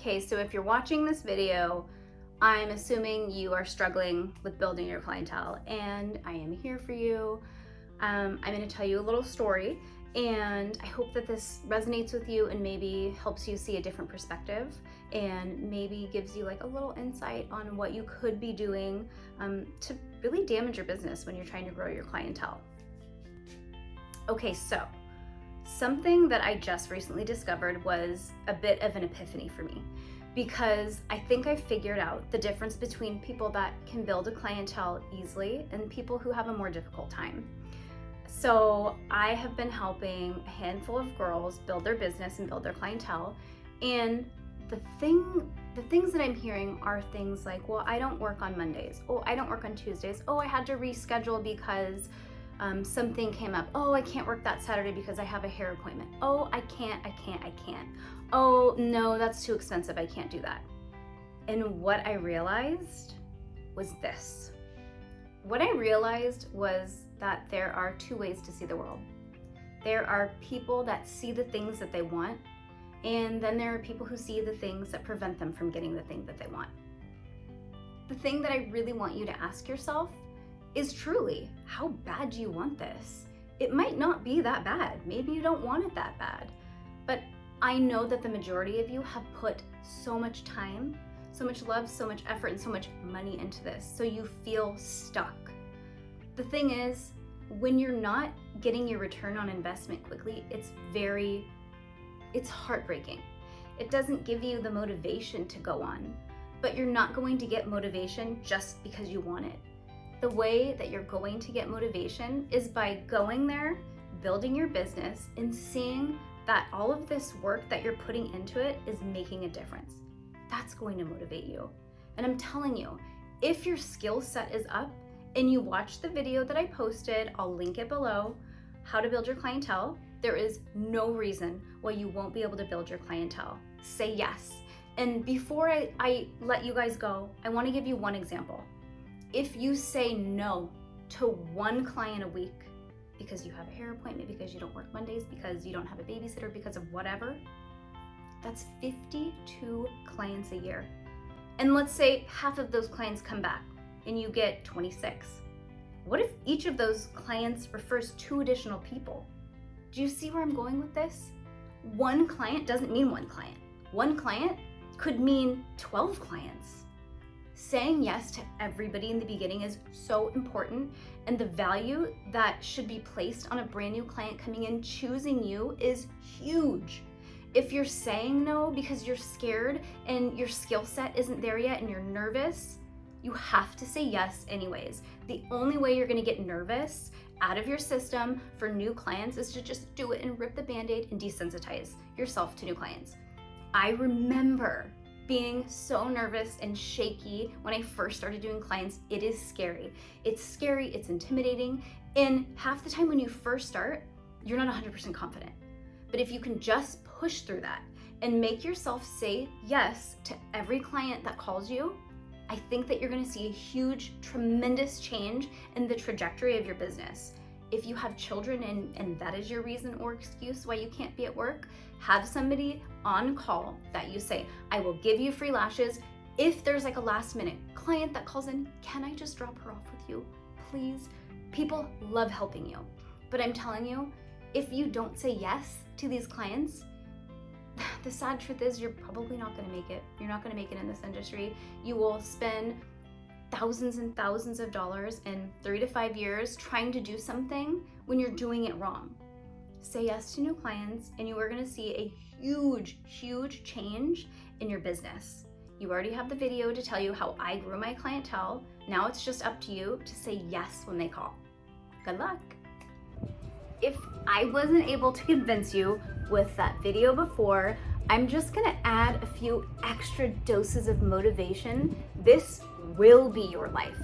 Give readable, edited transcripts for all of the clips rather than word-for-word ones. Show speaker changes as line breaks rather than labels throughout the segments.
Okay, so if you're watching this video, I'm assuming you are struggling with building your clientele, and I am here for you. I'm going to tell you a little story, and I hope that this resonates with you and maybe helps you see a different perspective and maybe gives you like a little insight on what you could be doing to really damage your business when you're trying to grow your clientele. Okay, so something that I just recently discovered was a bit of an epiphany for me, because I think I figured out the difference between people that can build a clientele easily and people who have a more difficult time. So I have been helping a handful of girls build their business and build their clientele, and the things that I'm hearing are things like, well, I don't work on Mondays. Oh, I don't work on Tuesdays. Oh, I had to reschedule because something came up. Oh, I can't work that Saturday because I have a hair appointment. Oh, I can't. Oh, no, that's too expensive. I can't do that. And what I realized was this. What I realized was that there are two ways to see the world. There are people that see the things that they want, and then there are people who see the things that prevent them from getting the thing that they want. The thing that I really want you to ask yourself is truly, how bad do you want this? It might not be that bad. Maybe you don't want it that bad. But I know that the majority of you have put so much time, so much love, so much effort, and so much money into this, so you feel stuck. The thing is, when you're not getting your return on investment quickly, it's heartbreaking. It doesn't give you the motivation to go on, but you're not going to get motivation just because you want it. The way that you're going to get motivation is by going there, building your business, and seeing that all of this work that you're putting into it is making a difference. That's going to motivate you. And I'm telling you, if your skill set is up and you watch the video that I posted, I'll link it below, how to build your clientele, there is no reason why you won't be able to build your clientele. Say yes. And before I let you guys go, I want to give you one example. If you say no to one client a week because you have a hair appointment, because you don't work Mondays, because you don't have a babysitter, because of whatever, that's 52 clients a year. And let's say half of those clients come back and you get 26. What if each of those clients refers 2 additional people? Do you see where I'm going with this? One client doesn't mean one client. One client could mean 12 clients. Saying yes to everybody in the beginning is so important, and the value that should be placed on a brand new client coming in choosing you is huge. If you're saying no because you're scared and your skill set isn't there yet and you're nervous, you have to say yes anyways. The only way you're gonna get nervous out of your system for new clients is to just do it and rip the Band-Aid and desensitize yourself to new clients. I remember being so nervous and shaky when I first started doing clients. It is scary. It's scary, it's intimidating, and half the time when you first start, you're not 100% confident. But if you can just push through that and make yourself say yes to every client that calls you, I think that you're gonna see a huge, tremendous change in the trajectory of your business. If you have children and that is your reason or excuse why you can't be at work, have somebody on call that you say, I will give you free lashes. If there's like a last minute client that calls in, can I just drop her off with you, please? People love helping you. But I'm telling you, if you don't say yes to these clients, the sad truth is you're probably not gonna make it. You're not gonna make it in this industry. You will spend thousands and thousands of dollars in 3 to 5 years trying to do something when you're doing it wrong. Say yes to new clients and you are gonna see a huge, huge change in your business. You already have the video to tell you how I grew my clientele. Now it's just up to you to say yes when they call. Good luck. If I wasn't able to convince you with that video before, I'm just gonna add a few extra doses of motivation. This will be your life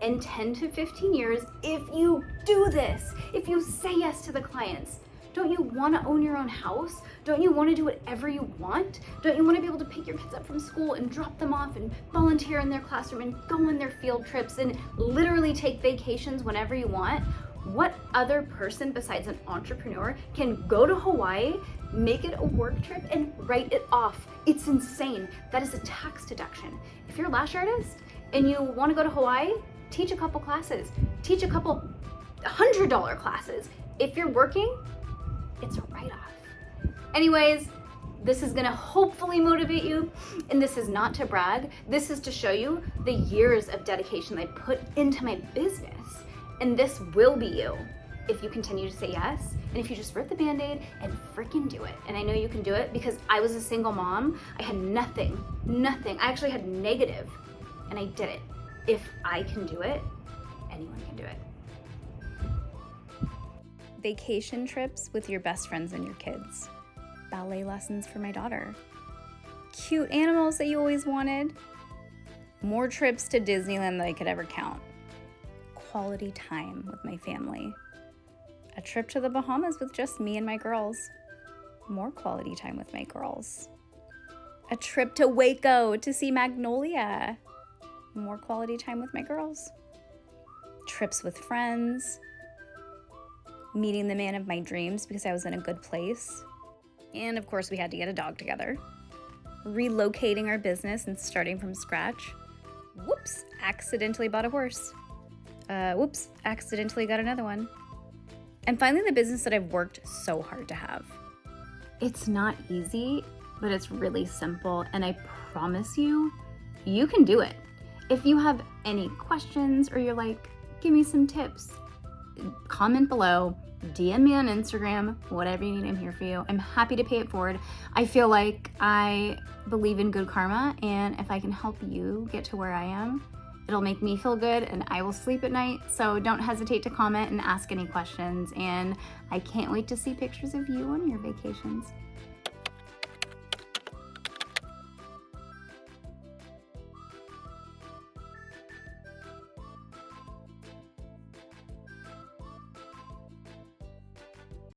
in 10 to 15 years if you do this, if you say yes to the clients. Don't you wanna own your own house? Don't you wanna do whatever you want? Don't you wanna be able to pick your kids up from school and drop them off and volunteer in their classroom and go on their field trips and literally take vacations whenever you want? What other person besides an entrepreneur can go to Hawaii, Make it a work trip and write it off. It's insane. That is a tax deduction. If you're a lash artist and you want to go to Hawaii, teach a couple classes. Teach a couple $100 classes. If you're working, it's a write-off. Anyways, this is gonna hopefully motivate you, and this is not to brag. This is to show you the years of dedication I put into my business, and this will be you if you continue to say yes, and if you just rip the Band-Aid and freaking do it. And I know you can do it because I was a single mom. I had nothing. I actually had negative, and I did it. If I can do it, anyone can do it. Vacation trips with your best friends and your kids. Ballet lessons for my daughter. Cute animals that you always wanted. More trips to Disneyland than I could ever count. Quality time with my family. A trip to the Bahamas with just me and my girls. More quality time with my girls. A trip to Waco to see Magnolia. More quality time with my girls. Trips with friends. Meeting the man of my dreams because I was in a good place. And of course, we had to get a dog together. Relocating our business and starting from scratch. Whoops, accidentally bought a horse. Whoops, accidentally got another one. And finally, the business that I've worked so hard to have. It's not easy, but it's really simple. And I promise you, you can do it. If you have any questions or you're like, give me some tips, comment below, DM me on Instagram, whatever you need, I'm here for you. I'm happy to pay it forward. I feel like I believe in good karma, and if I can help you get to where I am, it'll make me feel good and I will sleep at night. So don't hesitate to comment and ask any questions, and I can't wait to see pictures of you on your vacations.